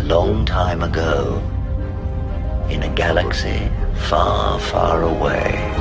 long time ago, in a galaxy far, far away.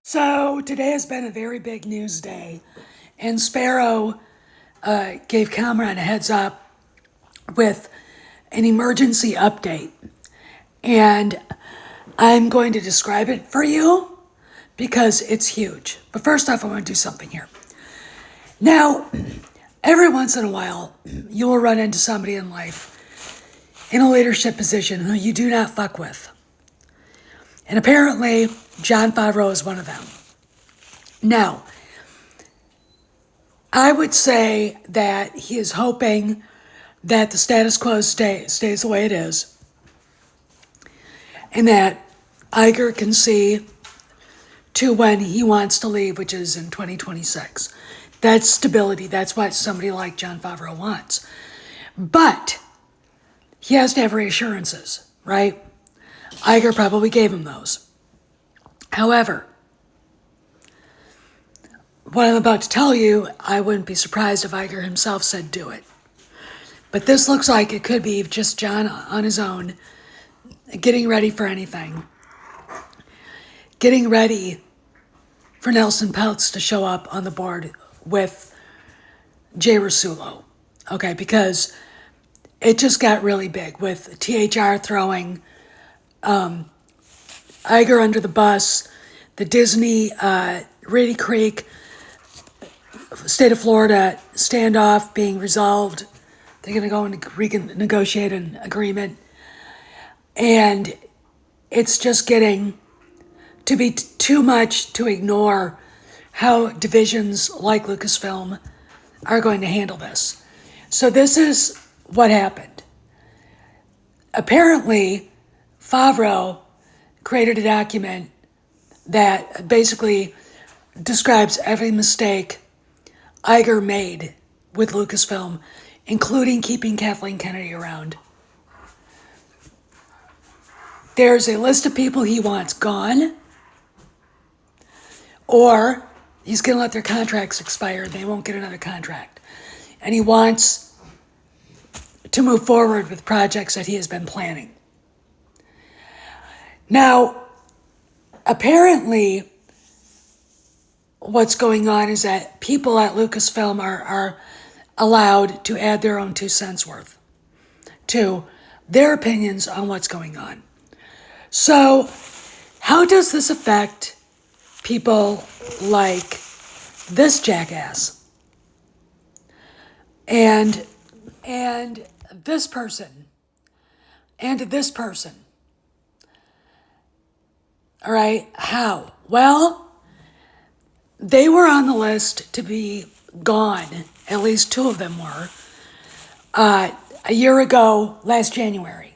So today has been a very big news day, and Sparrow gave Cameron a heads up with an emergency update, and I'm going to describe it for you because it's huge. But first off, I want to do something here. Now, every once in a while, you will run into somebody in life in a leadership position who you do not fuck with. And apparently, Jon Favreau is one of them. Now, I would say that he is hoping that the status quo stays the way it is, and that Iger can see to when he wants to leave, which is in 2026. That's stability. That's what somebody like Jon Favreau wants. But he has to have reassurances, right? Iger probably gave him those. However, what I'm about to tell you, I wouldn't be surprised if Iger himself said do it. But this looks like it could be just Jon on his own, getting ready for anything. Getting ready for Nelson Peltz to show up on the board with Jay Rasulo. Okay, because it just got really big with THR throwing Iger under the bus, the Disney Reedy Creek, state of Florida standoff being resolved. They're going to go and renegotiate an agreement. And it's just getting to be too much to ignore how divisions like Lucasfilm are going to handle this. So this is what happened. Apparently, Favreau created a document that basically describes every mistake Iger made with Lucasfilm, including keeping Kathleen Kennedy around. There's a list of people he wants gone, or he's going to let their contracts expire. They won't get another contract. And he wants to move forward with projects that he has been planning. Now, apparently, what's going on is that people at Lucasfilm are allowed to add their own 2 cents worth to their opinions on what's going on. So, how does this affect people like this jackass and this person and this person? All right, how? Well, they were on the list to be gone, at least 2 of them were, a year ago, last January.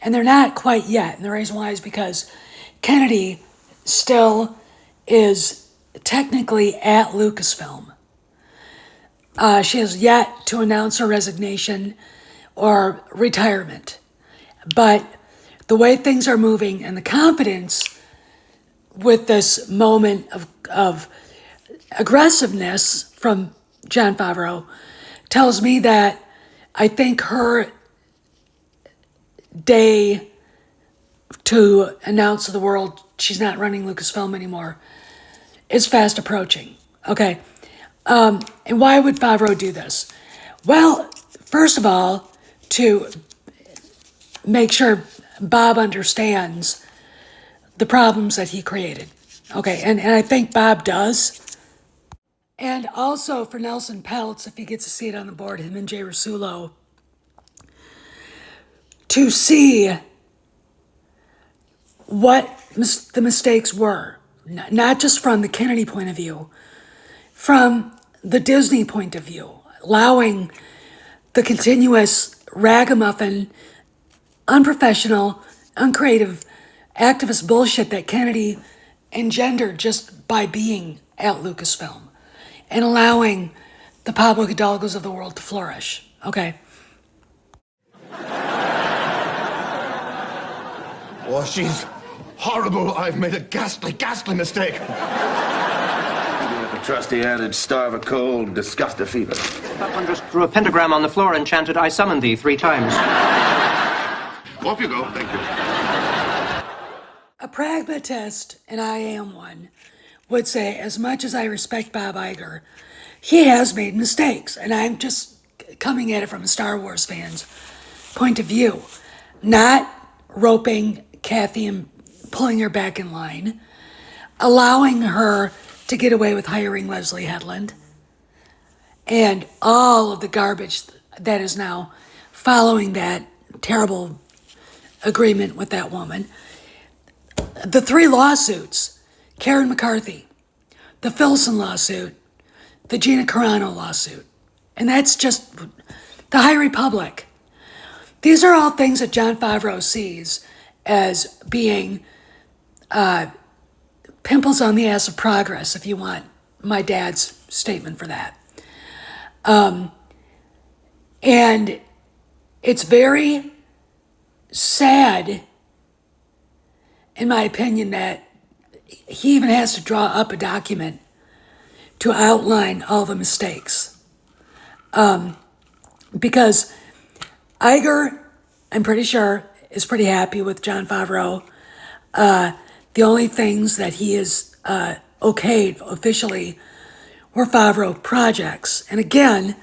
And they're not quite yet. And the reason why is because Kennedy still is technically at Lucasfilm. She has yet to announce her resignation or retirement. But the way things are moving and the confidence with this moment of aggressiveness from Jon Favreau tells me that I think her day to announce to the world she's not running Lucasfilm anymore is fast approaching. Okay. And why would Favreau do this? Well, first of all, to make sure Bob understands the problems that he created. Okay, and I think Bob does. And also for Nelson Peltz, if he gets a seat on the board, him and Jay Rasulo, to see what the mistakes were, not just from the Kennedy point of view, from the Disney point of view, allowing the continuous ragamuffin, unprofessional, uncreative, activist bullshit that Kennedy engendered just by being at Lucasfilm, and allowing the Pablo Hidalgos of the world to flourish. Okay. Oh, she's horrible. I've made a ghastly mistake. The trusty adage, starve a cold, disgust a fever. That one just drew a pentagram on the floor and chanted, "I summon thee," 3 times. Off you go. Thank you. A pragmatist, and I am one, would say, as much as I respect Bob Iger, he has made mistakes. And I'm just coming at it from a Star Wars fan's point of view. Not roping Kathy and pulling her back in line, allowing her to get away with hiring Leslie Headland, and all of the garbage that is now following that terrible agreement with that woman. The 3 lawsuits, Karen McCarthy, the Filson lawsuit, the Gina Carano lawsuit, and that's just the High Republic. These are all things that Jon Favreau sees as being pimples on the ass of progress, if you want my dad's statement for that. And it's very sad, in my opinion, that he even has to draw up a document to outline all the mistakes. Because Iger, I'm pretty sure, is pretty happy with Jon Favreau. The only things that he is okayed officially were Favreau projects. And again,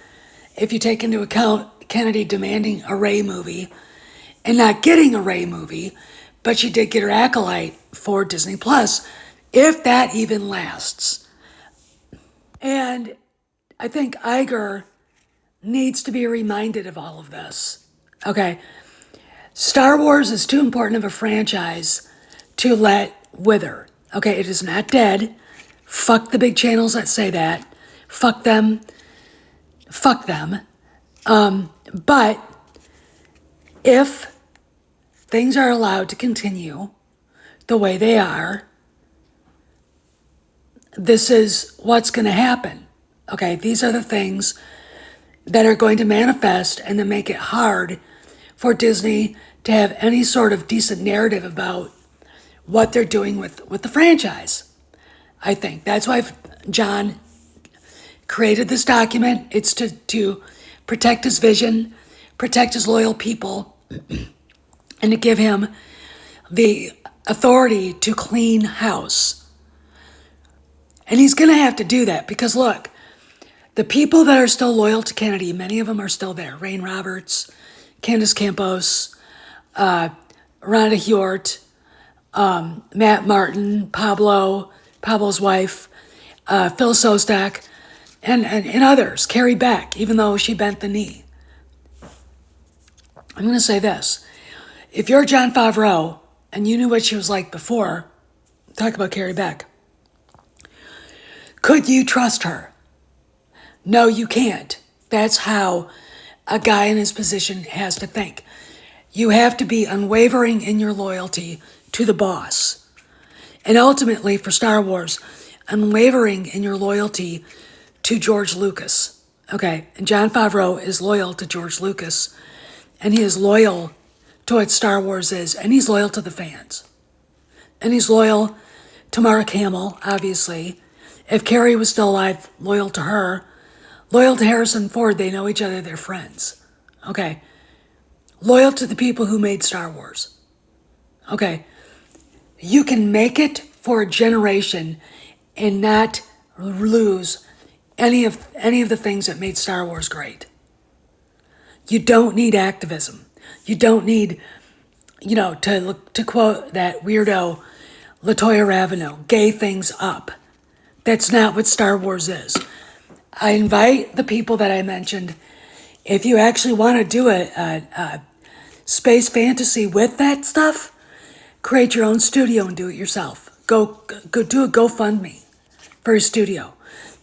if you take into account Kennedy demanding a Rey movie and not getting a Rey movie, but she did get her acolyte for Disney Plus, if that even lasts. And I think Iger needs to be reminded of all of this. Okay, Star Wars is too important of a franchise to let wither. Okay, it is not dead. Fuck the big channels that say that. Fuck them. Fuck them. But if things are allowed to continue the way they are, this is what's going to happen. Okay, these are the things that are going to manifest and then make it hard for Disney to have any sort of decent narrative about what they're doing with the franchise. I think that's why John created this document. It's to protect his vision, protect his loyal people, and to give him the authority to clean house. And he's going to have to do that because, look, the people that are still loyal to Kennedy, many of them are still there. Rain Roberts, Candace Campos, Rhonda Hjort, Matt Martin, Pablo's wife, Phil Sostak, and others. Carrie Beck, even though she bent the knee. I'm going to say this. If you're Jon Favreau and you knew what she was like before, talk about Carrie Beck. Could you trust her? No, you can't. That's how a guy in his position has to think. You have to be unwavering in your loyalty to the boss. And ultimately, for Star Wars, unwavering in your loyalty to George Lucas. Okay, and Jon Favreau is loyal to George Lucas, and he is loyal to what Star Wars is, and he's loyal to the fans. And he's loyal to Mark Hamill, obviously. If Carrie was still alive, loyal to her. Loyal to Harrison Ford, they know each other, they're friends. Okay. Loyal to the people who made Star Wars. Okay. You can make it for a generation and not lose any of the things that made Star Wars great. You don't need activism. You don't need, to quote that weirdo LaToya Ravenel, gay things up. That's not what Star Wars is. I invite the people that I mentioned, if you actually want to do a space fantasy with that stuff, create your own studio and do it yourself. Go do a GoFundMe for a studio,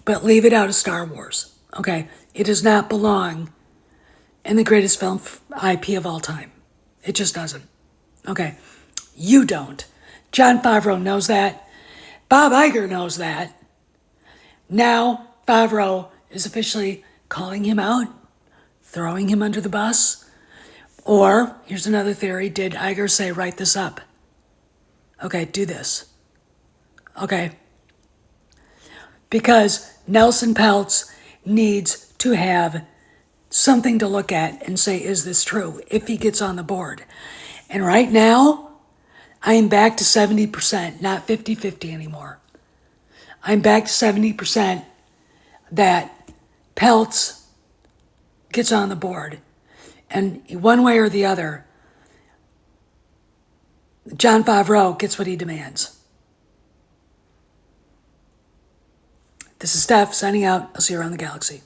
but leave it out of Star Wars. Okay, it does not belong in the greatest film IP of all time. It just doesn't. Okay, you don't. Jon Favreau knows that. Bob Iger knows that. Now Favreau is officially calling him out, throwing him under the bus. Or, here's another theory, did Iger say, write this up? Okay, do this. Okay. Because Nelson Peltz needs to have something to look at and say, is this true, if he gets on the board. And right now, I am back to 70%, not 50-50 anymore. I'm back to 70% that Peltz gets on the board. And one way or the other, Jon Favreau gets what he demands. This is Steph signing out. I'll see you around the galaxy.